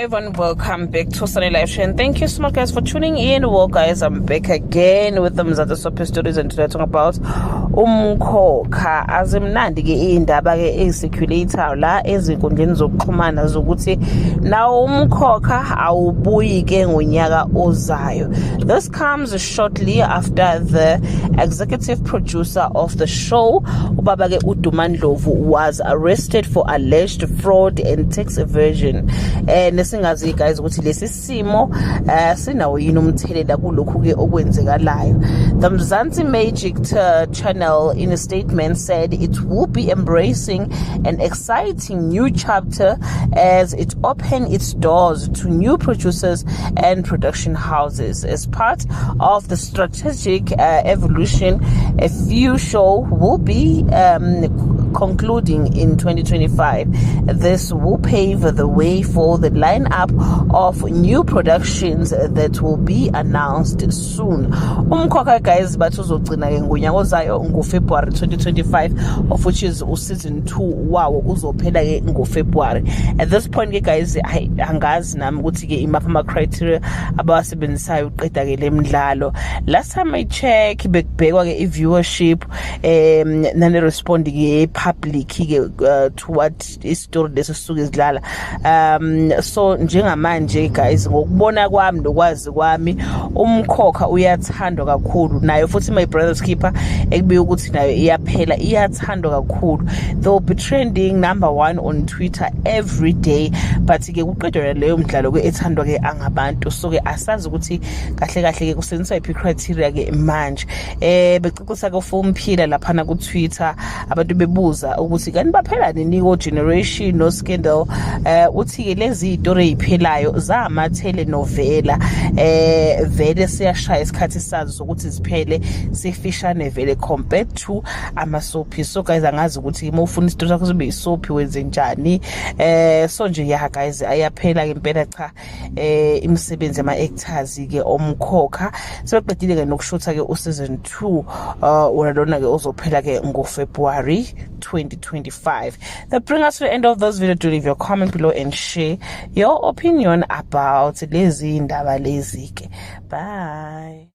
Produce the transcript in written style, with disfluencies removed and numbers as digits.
everyone, welcome back to Sunny Live Show, and thank you so much guys for tuning in. Well guys, I'm back again with them Mzansi Soapie stories, and today talking about Umkhokha. Azimnandi ke indaba ke eziculator la ezinkundleni zokuxhumana zokuthi now Umkhokha awubuyi ke ngonyaka ozayo. This comes shortly after the executive producer of the show, ubaba ke uDumandlovu, was arrested for alleged fraud and tax evasion. Nesingazi guys ukuthi lesi simo sinawo yini umthelela kulokhu ke okwenzekalayo. The Mzansi Magic channel in a statement said it will be embracing an exciting new chapter as it opens its doors to new producers and production houses. As part of the strategic evolution, a few shows will be concluding in 2025. This will pave the way for the lineup of new productions that will be announced soon. Umkhokha guys bathu uzogcina ke ngonyaka ozayo ngoFebruary 2025, of which is season 2 wawo uzophela ke ngoFebruary. At this point ke guys angazi nami ukuthi ke imapha ama criteria abawasebenzisayo uqeda ke lemidlalo. Last time I check bekubhekwa ke i-viewership nane respond ke public ke to what istory lesisuke izidlala. So njengamanje guys, ngokubona kwami lokwazi kwami Umkhokha uyathandwa kakhulu, nayo futhi my brother's keeper ekubiya ukuthi nayo iyaphela iyathandwa kakhulu. They'll be trending #1 on Twitter every day, but ke kuqedwe leyo mdlalo ke ethandwa ke angabantu. So ke asazi ukuthi kahle kahle ke kusebenzisa iphi criteria ke manje. Becicisa ke Umphila lapha ku Twitter abantu bebuza ukuthi kanti baphela nini ko generation no scandal. Uthi ke lezi izitori eziphelayo zama telenovela vele siyashaya isikhathi sazo sokuthi ziphele sefishane vele compared to ama soapie. So guys angazi ukuthi uma ufuna isitori sakho sibe isoapie wenze njani. So nje ya guys ayaphela ke impela cha imisebenzi ama actors ke Umkhokha sebeqedile ke nokushutha ke season 2 lona ke ozophela ke ngoFebruary 2025. That brings us to the end of this video. Do leave your comment below and share your opinion about lezi ndaba lezi ke. Bye.